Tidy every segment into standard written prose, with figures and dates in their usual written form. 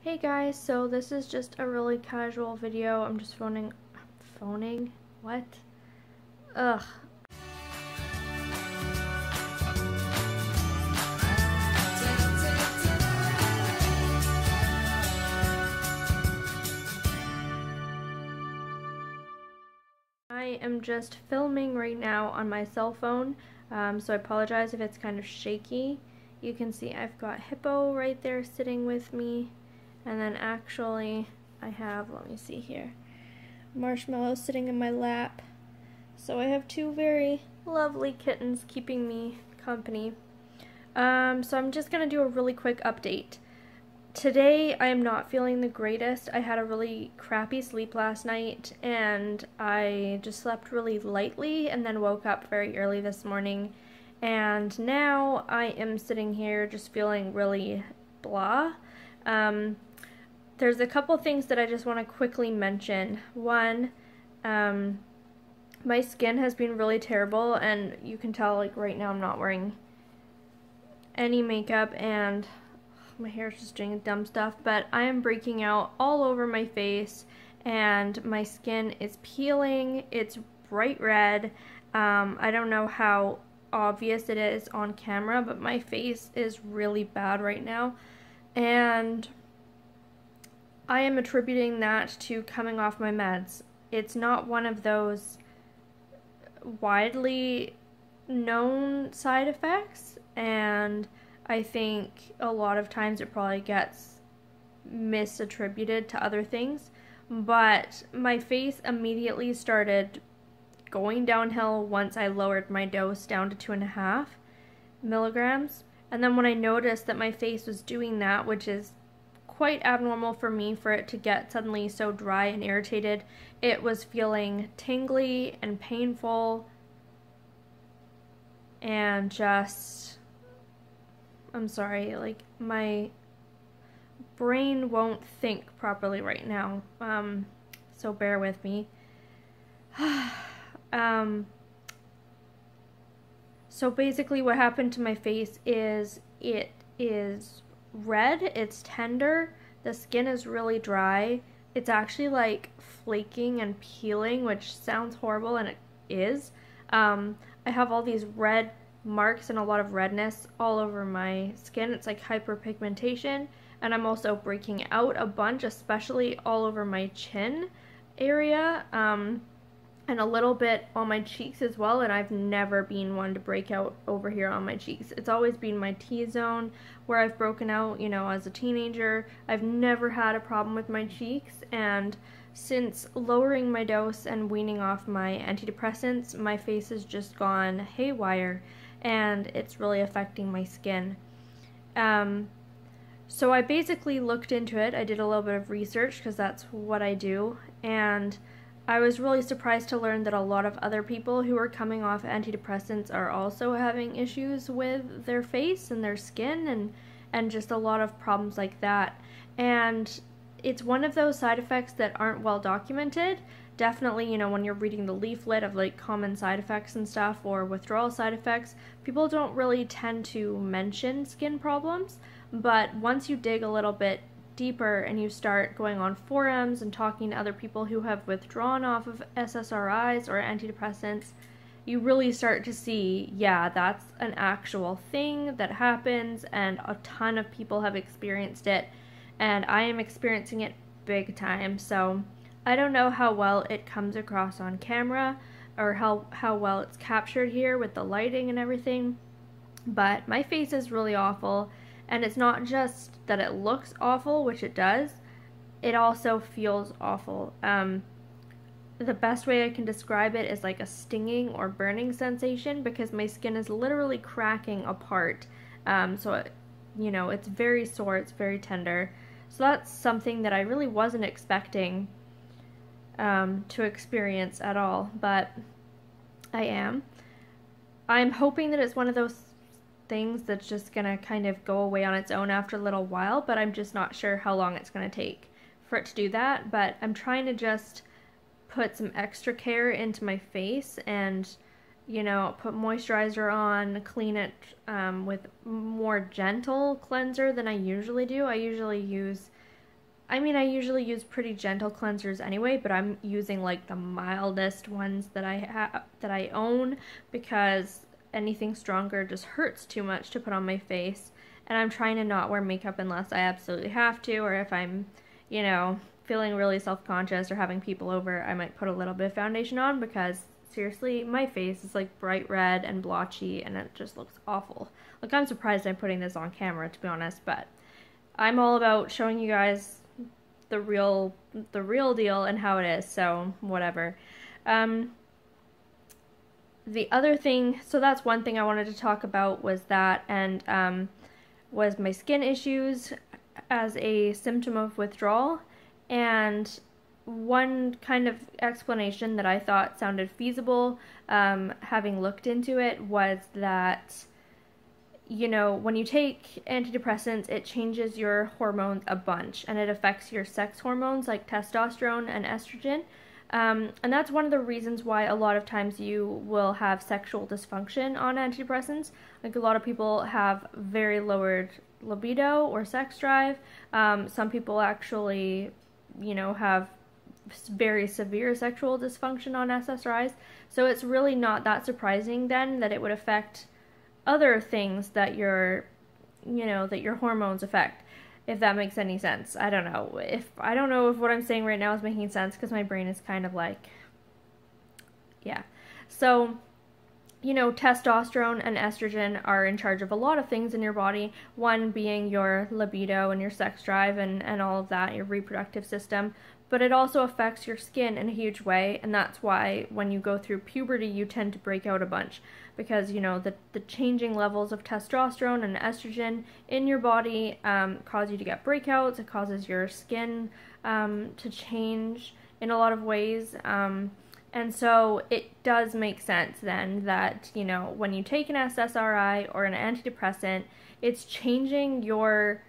Hey guys, so this is just a really casual video. I'm just phoning? What? Ugh. I am just filming right now on my cell phone, so I apologize if it's kind of shaky. You can see I've got Hippo right there sitting with me, and then actually I have, let me see here, Marshmallow sitting in my lap. So I have two very lovely kittens keeping me company. So I'm just gonna do a really quick update. Today I am not feeling the greatest. I had a really crappy sleep last night and I just slept really lightly and then woke up very early this morning, and now I am sitting here just feeling really blah. There's a couple things that I just want to quickly mention. One, my skin has been really terrible, and you can tell like right now I'm not wearing any makeup and my hair is just doing dumb stuff, but I am breaking out all over my face and my skin is peeling. It's bright red. I don't know how obvious it is on camera, but my face is really bad right now, and I am attributing that to coming off my meds. It's not one of those widely known side effects, and I think a lot of times it probably gets misattributed to other things, but my face immediately started going downhill once I lowered my dose down to 2.5 milligrams. And then when I noticed that my face was doing that, which is quite abnormal for me for it to get suddenly so dry and irritated, it was feeling tingly and painful and just, I'm sorry, like my brain won't think properly right now, so bear with me. So basically what happened to my face is it is red, it's tender, the skin is really dry, it's actually like flaking and peeling, which sounds horrible, and it is. I have all these red marks and a lot of redness all over my skin. It's like hyperpigmentation, and I'm also breaking out a bunch, especially all over my chin area, and a little bit on my cheeks as well, and I've never been one to break out over here on my cheeks. It's always been my T-zone where I've broken out, you know, as a teenager. I've never had a problem with my cheeks, and since lowering my dose and weaning off my antidepressants, my face has just gone haywire, and it's really affecting my skin. So I basically looked into it. I did a little bit of research because that's what I do, and I was really surprised to learn that a lot of other people who are coming off antidepressants are also having issues with their face and their skin and just a lot of problems like that. And it's one of those side effects that aren't well documented. Definitely, you know, when you're reading the leaflet of like common side effects and stuff or withdrawal side effects, people don't really tend to mention skin problems. But once you dig a little bit deeper and you start going on forums and talking to other people who have withdrawn off of SSRIs or antidepressants, you really start to see, yeah, that's an actual thing that happens, and a ton of people have experienced it, and I am experiencing it big time. So I don't know how well it comes across on camera or how well it's captured here with the lighting and everything, but my face is really awful. And it's not just that it looks awful, which it does, it also feels awful. The best way I can describe it is like a stinging or burning sensation, because my skin is literally cracking apart. So it, you know, it's very sore, it's very tender. So that's something that I really wasn't expecting to experience at all, but I am. I'm hoping that it's one of those things that's just gonna kind of go away on its own after a little while, but I'm just not sure how long it's gonna take for it to do that. But I'm trying to just put some extra care into my face and, you know, put moisturizer on, clean it with more gentle cleanser than I usually do. I usually use I mean, I usually use pretty gentle cleansers anyway, but I'm using like the mildest ones that I own, because anything stronger just hurts too much to put on my face. And I'm trying to not wear makeup unless I absolutely have to, or if I'm, you know, feeling really self-conscious or having people over, I might put a little bit of foundation on, because seriously, my face is like bright red and blotchy and it just looks awful. Like, I'm surprised I'm putting this on camera, to be honest, but I'm all about showing you guys the real deal and how it is, so whatever. The other thing, so that's one thing I wanted to talk about, was that, and was my skin issues as a symptom of withdrawal. And one kind of explanation that I thought sounded feasible, having looked into it, was that, you know, when you take antidepressants, it changes your hormones a bunch, and it affects your sex hormones like testosterone and estrogen. And that's one of the reasons why a lot of times you will have sexual dysfunction on antidepressants. Like, a lot of people have very lowered libido or sex drive. Some people actually, you know, have very severe sexual dysfunction on SSRIs. So it's really not that surprising then that it would affect other things that your hormones affect, if that makes any sense. I don't know if what I'm saying right now is making sense, because my brain is kind of like, yeah. So, you know, testosterone and estrogen are in charge of a lot of things in your body, one being your libido and your sex drive and all of that, your reproductive system, but it also affects your skin in a huge way, and that's why when you go through puberty you tend to break out a bunch, because, you know, the changing levels of testosterone and estrogen in your body cause you to get breakouts. It causes your skin to change in a lot of ways. And so it does make sense then that, you know, when you take an SSRI or an antidepressant, it's changing your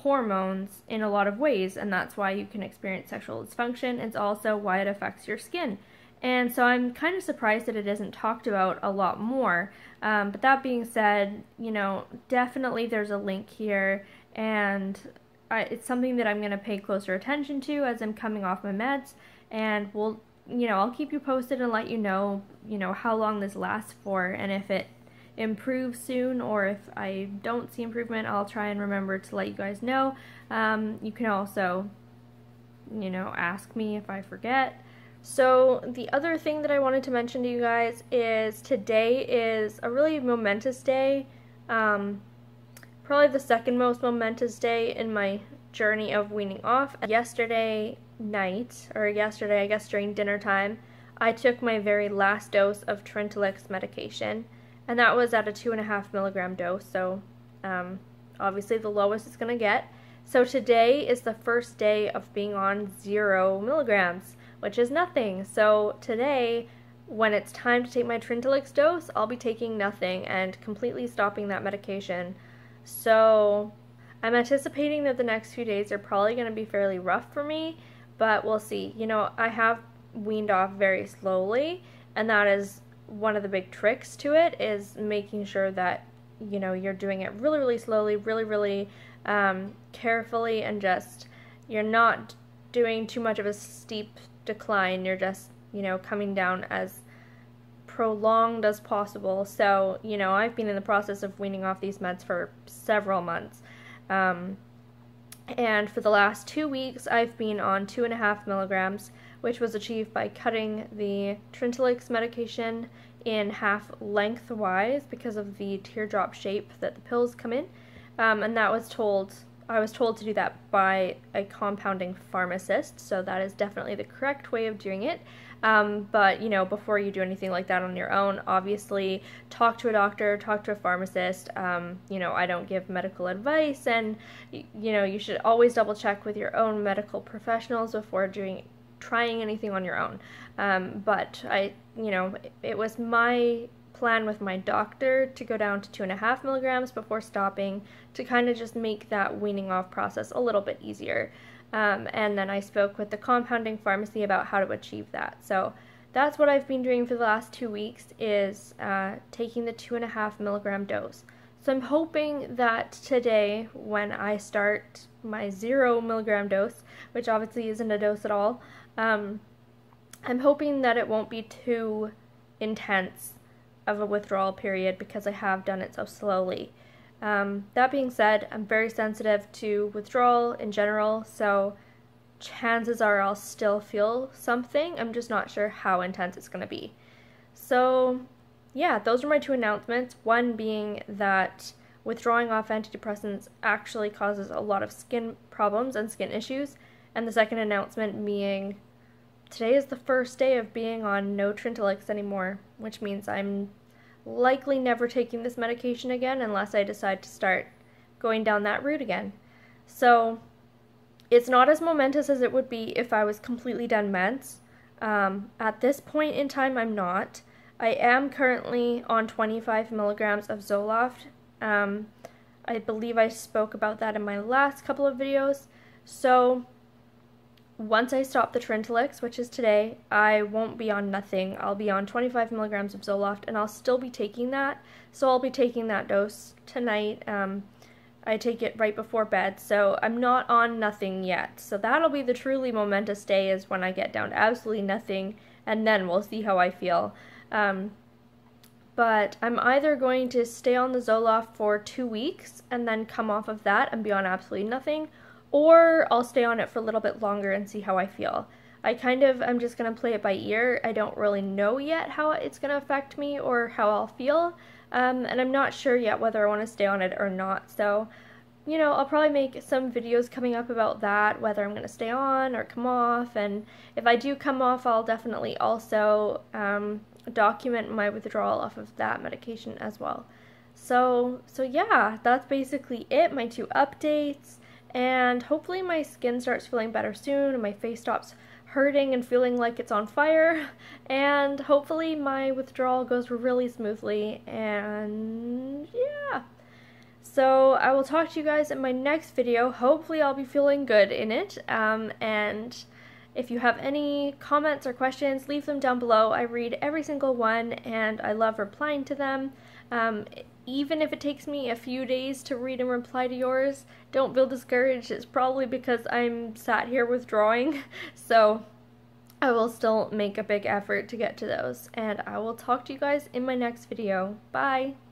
hormones in a lot of ways, and that's why you can experience sexual dysfunction. It's also why it affects your skin. And so I'm kind of surprised that it isn't talked about a lot more. But that being said, you know, definitely there's a link here, and it's something that I'm going to pay closer attention to as I'm coming off my meds, and I'll keep you posted and let you know, how long this lasts for, and if it improves soon, or if I don't see improvement, I'll try and remember to let you guys know. You can also, ask me if I forget. So the other thing that I wanted to mention to you guys is today is a really momentous day, probably the second most momentous day in my journey of weaning off. Yesterday night, or yesterday I guess during dinner time, I took my very last dose of Trintellix medication, and that was at a 2.5 milligram dose, so obviously the lowest it's going to get. So today is the first day of being on 0 milligrams, which is nothing. So today, when it's time to take my Trintellix dose, I'll be taking nothing and completely stopping that medication. So I'm anticipating that the next few days are probably going to be fairly rough for me, but we'll see. I have weaned off very slowly, and that is one of the big tricks to it, is making sure that, you're doing it really, really slowly, really, really carefully, and just, you're not doing too much of a steep decline. You're just, coming down as prolonged as possible. So, I've been in the process of weaning off these meds for several months. And for the last 2 weeks, I've been on 2.5 milligrams, which was achieved by cutting the Trintellix medication in half lengthwise because of the teardrop shape that the pills come in. And I was told to do that by a compounding pharmacist, so that is definitely the correct way of doing it. But, before you do anything like that on your own, obviously talk to a doctor, talk to a pharmacist. I don't give medical advice, and, you should always double check with your own medical professionals before trying anything on your own. But it was my plan with my doctor to go down to 2.5 milligrams before stopping, to kind of just make that weaning off process a little bit easier. And then I spoke with the compounding pharmacy about how to achieve that. So that's what I've been doing for the last 2 weeks, is taking the 2.5 milligram dose. So I'm hoping that today, when I start my 0 milligram dose, which obviously isn't a dose at all. I'm hoping that it won't be too intense of a withdrawal period because I have done it so slowly. That being said, I'm very sensitive to withdrawal in general, so chances are I'll still feel something. I'm just not sure how intense it's going to be. So yeah, those are my 2 announcements. One being that withdrawing off antidepressants actually causes a lot of skin problems and skin issues, and the second announcement being today is the first day of being on no Trintellix anymore, which means I'm likely never taking this medication again unless I decide to start going down that route again. So it's not as momentous as it would be if I was completely done meds. At this point in time, I'm not. I am currently on 25 milligrams of Zoloft. I believe I spoke about that in my last couple of videos. So once I stop the Trintellix, which is today, I won't be on nothing. I'll be on 25 milligrams of Zoloft, and I'll still be taking that. So I'll be taking that dose tonight. I take it right before bed, so I'm not on nothing yet. So that'll be the truly momentous day, is when I get down to absolutely nothing, and then we'll see how I feel. But I'm either going to stay on the Zoloft for 2 weeks and then come off of that and be on absolutely nothing, or I'll stay on it for a little bit longer and see how I feel. I'm just going to play it by ear. I don't really know yet how it's going to affect me or how I'll feel, and I'm not sure yet whether I want to stay on it or not. So, you know, I'll probably make some videos coming up about that, whether I'm going to stay on or come off, and if I do come off, I'll definitely also document my withdrawal off of that medication as well. So yeah, that's basically it, my 2 updates. And hopefully my skin starts feeling better soon and my face stops hurting and feeling like it's on fire, and hopefully my withdrawal goes really smoothly, and yeah. So I will talk to you guys in my next video. Hopefully I'll be feeling good in it, and if you have any comments or questions, leave them down below. I read every single one and I love replying to them. Even if it takes me a few days to read and reply to yours, don't feel discouraged. It's probably because I'm sat here withdrawing, so I will still make a big effort to get to those. And I will talk to you guys in my next video. Bye!